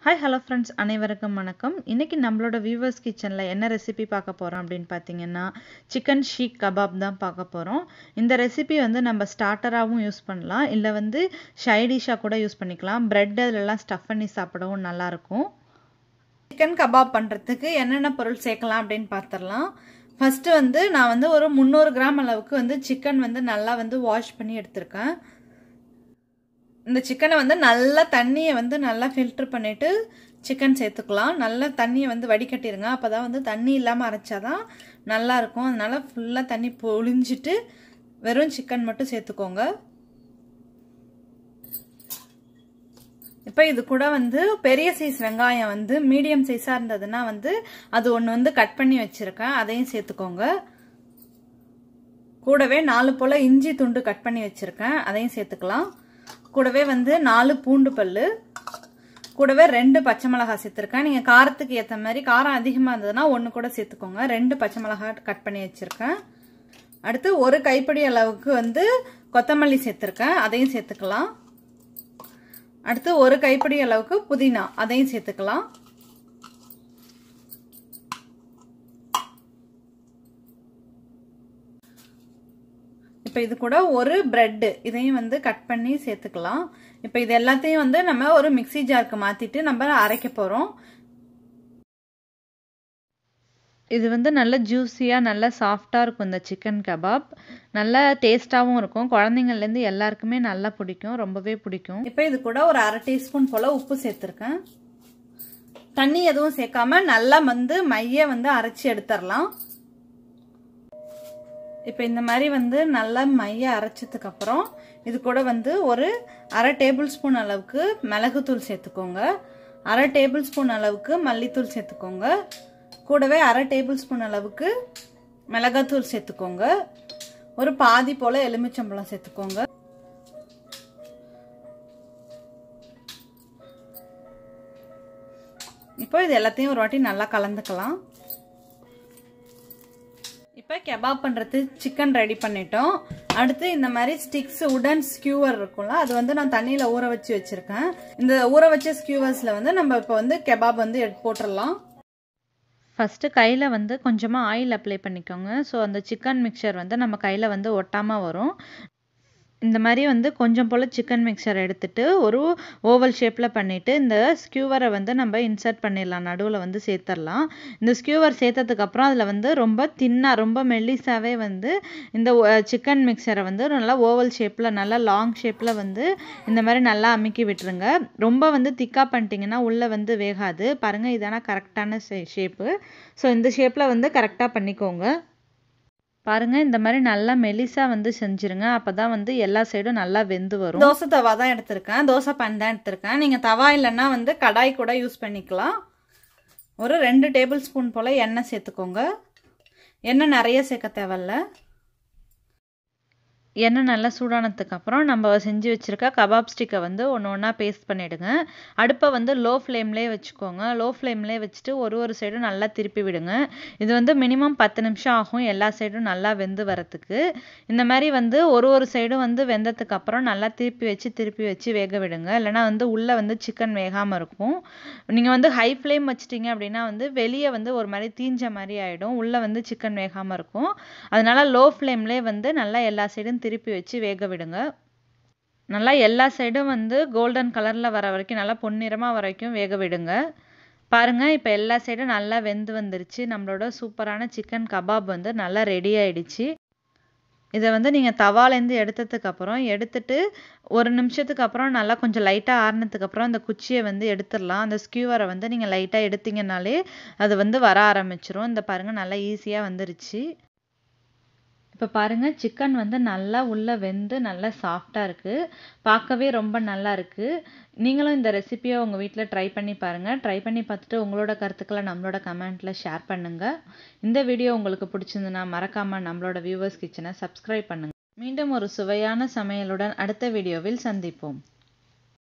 Hi hello friends அனைவருக்கும் வணக்கம். இன்றைக்கி நம்மளோட வியூவர்ஸ் கிச்சனில் என்ன ரெசிபி பார்க்க போகிறோம் அப்படின்னு பார்த்தீங்கன்னா சிக்கன் ஷீக் கபாப் தான் பார்க்க போகிறோம். இந்த ரெசிபி வந்து நம்ம ஸ்டார்டராகவும் யூஸ் பண்ணலாம், இல்லை வந்து ஷைடிஷாக கூட யூஸ் பண்ணிக்கலாம். ப்ரெட் அதிலெல்லாம் ஸ்டஃப் பண்ணி சாப்பிடவும் நல்லாயிருக்கும். சிக்கன் கபாப் பண்ணுறதுக்கு என்னென்ன பொருள் சேர்க்கலாம் அப்படின்னு பார்த்துடலாம். ஃபஸ்ட்டு வந்து நான் வந்து ஒரு 300 கிராம் அளவுக்கு வந்து சிக்கன் வந்து நல்லா வந்து வாஷ் பண்ணி எடுத்திருக்கேன். இந்த சிக்கனை வந்து நல்லா தண்ணியை வந்து நல்லா ஃபில்டர் பண்ணிவிட்டு சிக்கன் சேர்த்துக்கலாம். நல்லா தண்ணியை வந்து வடிகட்டிடுங்க, அப்போ தான் வந்து தண்ணி இல்லாமல் அரைச்சாதான் நல்லாயிருக்கும். அதனால் ஃபுல்லாக தண்ணி பொழிஞ்சிட்டு வெறும் சிக்கன் மட்டும் சேர்த்துக்கோங்க. இப்போ இது கூட வந்து பெரிய சைஸ் வெங்காயம் வந்து மீடியம் சைஸாக இருந்ததுன்னா வந்து அது ஒன்று வந்து கட் பண்ணி வச்சுருக்கேன், அதையும் சேர்த்துக்கோங்க. கூடவே 4 போல் இஞ்சி துண்டு கட் பண்ணி வச்சுருக்கேன், அதையும் சேர்த்துக்கலாம். கூடவே வந்து 4 பூண்டு பல்லு, கூடவே 2 பச்சை மிளகாய் சேர்த்துருக்கேன். நீங்கள் காரத்துக்கு ஏற்ற மாதிரி காரம் அதிகமாக இருந்ததுன்னா 1 கூட சேர்த்துக்கோங்க. 2 பச்சை மிளகாய் கட் பண்ணி வச்சுருக்கேன். அடுத்து 1 கைப்பிடி அளவுக்கு வந்து கொத்தமல்லி சேர்த்துருக்கேன், அதையும் சேர்த்துக்கலாம். அடுத்து 1 கைப்பிடி அளவுக்கு புதினா, அதையும் சேர்த்துக்கலாம். இப்போ இது கூட 1 பிரெட், இதையும் வந்து கட் பண்ணி சேர்த்துக்கலாம். இப்போ இது எல்லாத்தையும் வந்து நம்ம ஒரு மிக்ஸி ஜாருக்கு மாற்றிட்டு நம்ம அரைக்க போகிறோம். இது வந்து நல்ல ஜூஸியாக நல்ல சாஃப்டாக இருக்கும். இந்த சிக்கன் கபாப் நல்ல டேஸ்ட்டாகவும் இருக்கும். குழந்தைங்கள்லேருந்து எல்லாருக்குமே நல்லா பிடிக்கும், ரொம்பவே பிடிக்கும். இப்போ இது கூட ஒரு 1/2 டீஸ்பூன் போல் உப்பு சேர்த்துருக்கேன். தண்ணி எதுவும் சேர்க்காம நல்லா வந்து மைய வந்து அரைச்சி எடுத்துடலாம். இப்போ இந்த மாதிரி வந்து நல்லா மைய அரைச்சதுக்கு அப்புறம் இது கூட வந்து ஒரு 1/2 டேபிள் ஸ்பூன் அளவுக்கு மிளகுத்தூள் சேர்த்துக்கோங்க. 1/2 டேபிள் ஸ்பூன் அளவுக்கு மல்லித்தூள் சேர்த்துக்கோங்க. கூடவே 1/2 டேபிள் ஸ்பூன் அளவுக்கு மிளகாத்தூள் சேர்த்துக்கோங்க. ஒரு பாதி போல எலுமிச்சம்பழம் சேர்த்துக்கோங்க. இப்போ இது எல்லாத்தையும் ஒரு வாட்டி நல்லா கலந்துக்கலாம். இப்போ கெபாப் பண்ணுறது சிக்கன் ரெடி பண்ணிட்டோம். அடுத்து இந்த மாதிரி ஸ்டிக்ஸ் உடன் ஸ்கியூவர் இருக்கும்ல, அது வந்து நான் தண்ணியில் ஊற வச்சு வச்சுருக்கேன். இந்த ஊற வச்ச ஸ்கியூவர்ஸில் வந்து நம்ம இப்போ வந்து கெபாப் வந்து போட்டுடலாம். ஃபஸ்ட்டு கையில் வந்து கொஞ்சமாக ஆயில் அப்ளை பண்ணிக்கோங்க. ஸோ அந்த சிக்கன் மிக்சர் வந்து நம்ம கையில் வந்து ஒட்டாமல் வரும். இந்த மாதிரி வந்து கொஞ்சம் போல் சிக்கன் மிக்சர் எடுத்துகிட்டு ஒரு ஓவல் ஷேப்பில் பண்ணிவிட்டு இந்த ஸ்கியூவரை வந்து நம்ம இன்சர்ட் பண்ணிடலாம், நடுவில் வந்து சேர்த்துடலாம். இந்த ஸ்கியூவர் சேர்த்ததுக்கப்புறம் அதில் வந்து ரொம்ப தின்னாக ரொம்ப மெல்லிஸாகவே வந்து இந்த சிக்கன் மிக்சரை வந்து நல்லா ஓவல் ஷேப்பில் நல்லா லாங் ஷேப்பில் வந்து இந்த மாதிரி நல்லா அமுக்கி விட்டுருங்க. ரொம்ப வந்து திக்காக பண்ணிட்டீங்கன்னா உள்ளே வந்து வேகாது. பாருங்கள், இதான கரெக்டான ஷேப்பு. ஸோ இந்த ஷேப்பில் வந்து கரெக்டாக பண்ணிக்கோங்க. பாருங்கள், இந்த மாதிரி நல்லா மெலிசாக வந்து செஞ்சுருங்க, அப்போ தான் வந்து எல்லா சைடும் நல்லா வெந்து வரும். தோசை தவா தான் எடுத்திருக்கேன், தோசை பேன் தான் எடுத்திருக்கேன். நீங்கள் தவா இல்லைன்னா வந்து கடாய் கூட யூஸ் பண்ணிக்கலாம். ஒரு 2 டேபிள் ஸ்பூன் போல் எண்ணெய் சேர்த்துக்கோங்க. எண்ணெய் நிறைய சேர்க்க தேவையில்ல. எண்ணெய் நல்லா சூடானதுக்கப்புறம் நம்ம செஞ்சு வச்சுருக்க கபாப் ஸ்டிக்கை வந்து ஒன்று ஒன்றா பேஸ்ட் பண்ணிவிடுங்க. அடுப்பை வந்து லோ ஃப்ளேம்லேயே வச்சுக்கோங்க. லோ ஃப்ளேம்லேயே வச்சுட்டு ஒரு சைடும் நல்லா திருப்பி விடுங்க. இது வந்து மினிமம் 10 நிமிஷம் ஆகும் எல்லா சைடும் நல்லா வெந்து வரத்துக்கு. இந்த மாதிரி வந்து ஒரு சைடும் வந்து வெந்ததுக்கப்புறம் நல்லா திருப்பி வச்சு வேக விடுங்க. இல்லைனா வந்து உள்ளே வந்து சிக்கன் வேகாமல் இருக்கும். நீங்கள் வந்து ஹை ஃப்ளேம் வச்சிட்டிங்க அப்படின்னா வந்து வெளியே வந்து ஒரு மாதிரி தீஞ்ச மாதிரி ஆகிடும், உள்ளே வந்து சிக்கன் வேகாமல் இருக்கும். அதனால் லோ ஃப்ளேம்லேயே வந்து நல்லா எல்லா சைடும் திருப்பி வச்சு வேக விடுங்க. நல்லா எல்லா சைடும் வந்து கோல்டன் கலரில் வர வரைக்கும் நல்லா பொன்னிறமாக வரைக்கும் வேக விடுங்க. பாருங்கள், இப்போ எல்லா சைடும் நல்லா வெந்து வந்துருச்சு. நம்மளோட சூப்பரான சிக்கன் கபாப் வந்து நல்லா ரெடி ஆயிடுச்சு. இதை வந்து நீங்கள் தவாலேருந்து எடுத்ததுக்கப்புறம் எடுத்துட்டு 1 நிமிஷத்துக்கு அப்புறம் நல்லா கொஞ்சம் லைட்டாக ஆறினதுக்கப்புறம் அந்த குச்சியை வந்து எடுத்துடலாம். அந்த ஸ்கியூவரை வந்து நீங்கள் லைட்டாக எடுத்தீங்கனாலே அது வந்து வர ஆரம்பிச்சிரும். இந்த பாருங்கள், நல்லா ஈஸியாக வந்துருச்சு. இப்போ பாருங்கள், சிக்கன் வந்து நல்லா உள்ளே வெந்து நல்லா சாஃப்டாக இருக்குது. பார்க்கவே ரொம்ப நல்லா இருக்குது. நீங்களும் இந்த ரெசிபியை உங்கள் வீட்டில் ட்ரை பண்ணி பாருங்கள். ட்ரை பண்ணி பார்த்துட்டு உங்களோட கருத்துக்களை நம்மளோட கமெண்ட்டில் ஷேர் பண்ணுங்கள். இந்த வீடியோ உங்களுக்கு பிடிச்சிருந்துன்னா மறக்காமல் நம்மளோட வியூவர்ஸ் கிச்சனை சப்ஸ்கிரைப் பண்ணுங்கள். மீண்டும் ஒரு சுவையான சமையலுடன் அடுத்த வீடியோவில் சந்திப்போம்.